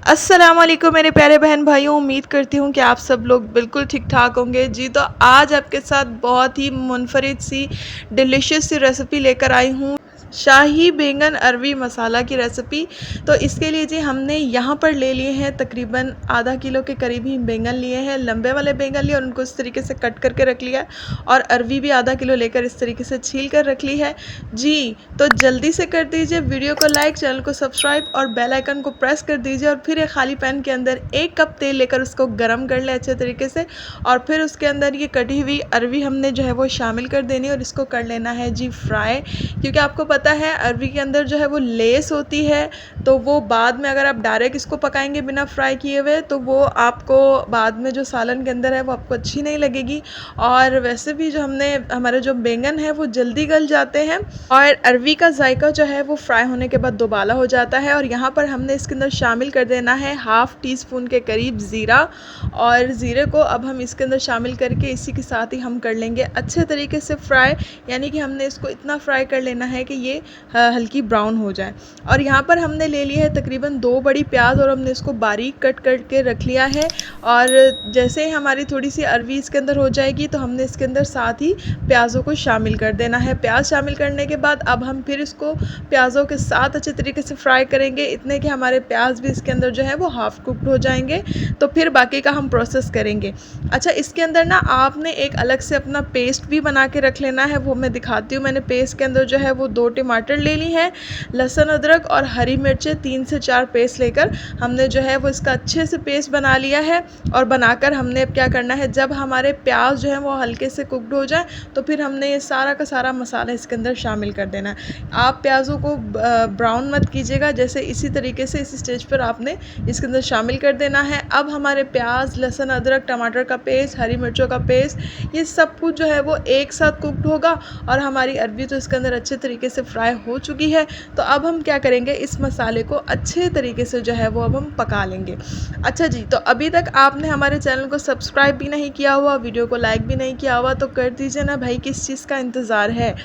अस्सलामुअलैकुम मेरे प्यारे बहन भाइयों, उम्मीद करती हूँ कि आप सब लोग बिल्कुल ठीक ठाक होंगे। जी तो आज आपके साथ बहुत ही मुनफरिद सी डिलीशियस सी रेसिपी लेकर आई हूँ, शाही बैंगन अरवी मसाला की रेसिपी। तो इसके लिए जी हमने यहाँ पर ले लिए हैं तकरीबन आधा किलो के करीब ही बैंगन लिए हैं, लंबे वाले बैंगन लिए और उनको इस तरीके से कट करके रख लिया है। और अरवी भी आधा किलो लेकर इस तरीके से छील कर रख ली है। जी तो जल्दी से कर दीजिए वीडियो को लाइक, चैनल को सब्सक्राइब और बेल आइकन को प्रेस कर दीजिए। और फिर एक खाली पैन के अंदर 1 कप तेल लेकर उसको गर्म कर ले अच्छे तरीके से। और फिर उसके अंदर ये कटी हुई अरवी हमने जो है वो शामिल कर देनी है और इसको कर लेना है जी फ्राई। क्योंकि आपको पता है अरवी के अंदर जो है वो लेस होती है, तो वो बाद में अगर आप डायरेक्ट इसको पकाएंगे बिना फ्राई किए हुए तो वो आपको बाद में जो सालन के अंदर है वो आपको अच्छी नहीं लगेगी। और वैसे भी जो हमारे जो बैंगन है वो जल्दी गल जाते हैं और अरवी का जायका जो है वो फ्राई होने के बाद दोबाला हो जाता है। और यहाँ पर हमने इसके अंदर शामिल कर देना है हाफ़ टी स्पून के करीब ज़ीरा। और ज़ीरे को अब हम इसके अंदर शामिल करके इसी के साथ ही हम कर लेंगे अच्छे तरीके से फ्राई। यानी कि हमने इसको इतना फ्राई कर लेना है कि ये हल्की ब्राउन हो जाए। और यहाँ पर हमने ले लिया है तकरीबन 2 बड़ी प्याज और हमने इसको बारीक कट करके रख लिया है। और जैसे ही हमारी थोड़ी सी अरवी इसके अंदर हो जाएगी तो हमने इसके अंदर साथ ही प्याज़ों को शामिल कर देना है। प्याज शामिल करने के बाद अब हम फिर इसको प्याज़ों के साथ अच्छे तरीके से फ्राई करेंगे, इतने कि हमारे प्याज भी इसके अंदर जो है वो हाफ़ कुक्ड हो जाएंगे। तो फिर बाकी का हम प्रोसेस करेंगे। अच्छा, इसके अंदर ना आपने एक अलग से अपना पेस्ट भी बना के रख लेना है, वो मैं दिखाती हूँ। मैंने पेस्ट के अंदर जो है वो 2 टमाटर ले ली है, लहसुन अदरक और हरी मिर्चें 3 से 4 पेस्ट लेकर हमने जो है वो इसका अच्छे से पेस्ट बना लिया है। और बनाकर हमने अब क्या करना है, जब हमारे प्याज जो है वो हल्के से कुक्ड हो जाए तो फिर हमने ये सारा का सारा मसाला इसके अंदर शामिल कर देना है। आप प्याज़ों को ब्राउन मत कीजिएगा, जैसे इसी तरीके से इस स्टेज पर आपने इसके अंदर शामिल कर देना है। अब हमारे प्याज, लहसुन अदरक, टमाटर का पेस्ट, हरी मिर्चों का पेस्ट, ये सब कुछ जो है वो एक साथ कुक्ड होगा और हमारी अरवी तो इसके अंदर अच्छे तरीके से फ्राई हो चुकी है। तो अब हम क्या करेंगे, इस मसाले को अच्छे तरीके से जो है वो अब हम पका लेंगे। अच्छा जी, तो अभी तक आपने हमारे चैनल को सब्सक्राइब भी नहीं किया हुआ, वीडियो को लाइक भी नहीं किया हुआ, तो कर दीजिए ना भाई, किस चीज़ का इंतज़ार है।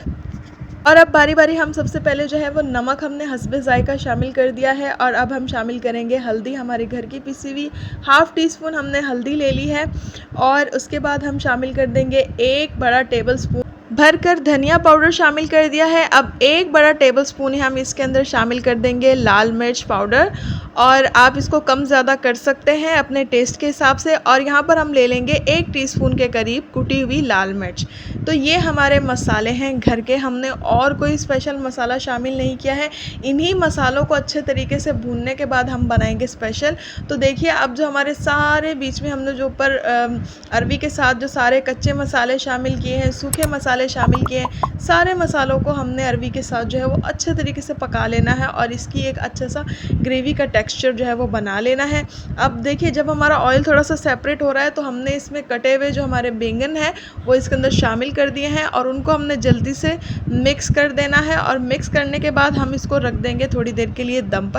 और अब बारी बारी हम सबसे पहले जो है वो नमक हमने हस्बे ज़ायका शामिल कर दिया है। और अब हम शामिल करेंगे हल्दी, हमारे घर की पिसी हुई हाफ़ टी स्पून हमने हल्दी ले ली है। और उसके बाद हम शामिल कर देंगे 1 बड़ा टेबल स्पून भर कर धनिया पाउडर शामिल कर दिया है। अब 1 बड़ा टेबल स्पून ही हम इसके अंदर शामिल कर देंगे लाल मिर्च पाउडर। और आप इसको कम ज़्यादा कर सकते हैं अपने टेस्ट के हिसाब से। और यहाँ पर हम ले लेंगे 1 टीस्पून के करीब कुटी हुई लाल मिर्च। तो ये हमारे मसाले हैं घर के, हमने और कोई स्पेशल मसाला शामिल नहीं किया है। इन्हीं मसालों को अच्छे तरीके से भूनने के बाद हम बनाएंगे स्पेशल। तो देखिए, अब जो हमारे सारे बीच में हमने जो ऊपर अरवी के साथ जो सारे कच्चे मसाले शामिल किए हैं, सूखे मसाले शामिल किए हैं, सारे मसालों को हमने अरवी के साथ जो है वो अच्छे तरीके से पका लेना है और इसकी एक अच्छा सा ग्रेवी का टेक्सचर जो है वो बना लेना है। अब देखिए, जब हमारा ऑयल थोड़ा सा सेपरेट हो रहा है तो हमने इसमें कटे हुए जो हमारे बैंगन है वो इसके अंदर शामिल कर दिए हैं और उनको हमने जल्दी से मिक्स कर देना है। और मिक्स करने के बाद हम इसको रख देंगे थोड़ी देर के लिए दम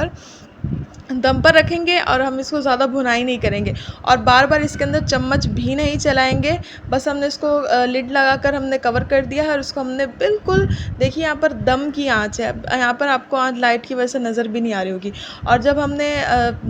पर रखेंगे और हम इसको ज़्यादा भुनाई नहीं करेंगे और बार बार इसके अंदर चम्मच भी नहीं चलाएंगे। बस हमने इसको लिड लगाकर हमने कवर कर दिया है और उसको हमने बिल्कुल, देखिए यहाँ पर दम की आंच है, यहाँ पर आपको आंच लाइट की वजह से नज़र भी नहीं आ रही होगी। और जब हमने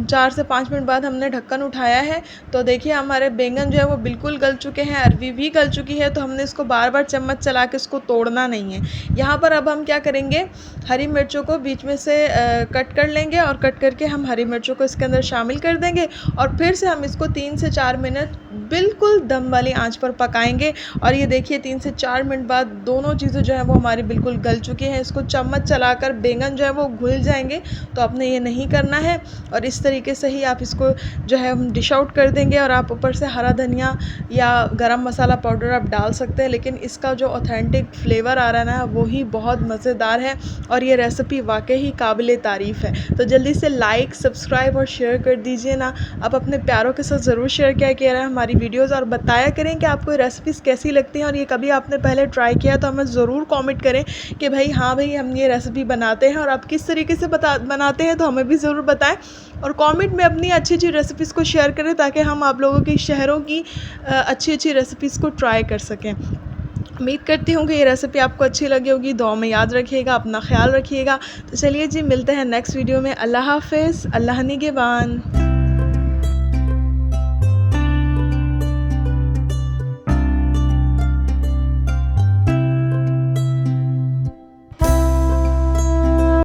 4 से 5 मिनट बाद हमने ढक्कन उठाया है तो देखिए हमारे बैंगन जो है वो बिल्कुल गल चुके हैं, अरवी भी गल चुकी है। तो हमने इसको बार बार चम्मच चला के इसको तोड़ना नहीं है। यहाँ पर अब हम क्या करेंगे, हरी मिर्चों को बीच में से कट कर लेंगे और कट करके हम हरी मिर्चों को इसके अंदर शामिल कर देंगे और फिर से हम इसको 3 से 4 मिनट बिल्कुल दम वाली आंच पर पकाएंगे। और ये देखिए 3 से 4 मिनट बाद दोनों चीज़ें जो है वो हमारी बिल्कुल गल चुकी हैं। इसको चम्मच चलाकर बैंगन जो है वो घुल जाएंगे, तो आपने ये नहीं करना है। और इस तरीके से ही आप इसको जो है हम डिश आउट कर देंगे और आप ऊपर से हरा धनिया या गरम मसाला पाउडर आप डाल सकते हैं। लेकिन इसका जो ऑथेंटिक फ्लेवर आ रहा है ना, वो ही बहुत मज़ेदार है और ये रेसिपी वाकई ही काबिल तारीफ़ है। तो जल्दी से लाइक, सब्सक्राइब और शेयर कर दीजिए ना। आप अपने प्यारों के साथ ज़रूर शेयर किया करें हमारी वीडियोस और बताया करें कि आपको रेसिपीज़ कैसी लगती हैं और ये कभी आपने पहले ट्राई किया तो हमें ज़रूर कमेंट करें कि भाई हाँ भाई, हम ये रेसिपी बनाते हैं और आप किस तरीके से बनाते हैं, तो हमें भी ज़रूर बताएं। और कमेंट में अपनी अच्छी अच्छी रेसिपीज़ को शेयर करें ताकि हम आप लोगों की शहरों की अच्छी अच्छी रेसिपीज़ को ट्राई कर सकें। उम्मीद करती हूँ कि ये रेसिपी आपको अच्छी लगी होगी। दुआ में याद रखिएगा, अपना ख्याल रखिएगा। तो चलिए जी, मिलते हैं नेक्स्ट वीडियो में। अल्लाह हाफ़िज़, अल्लाह निगहबान।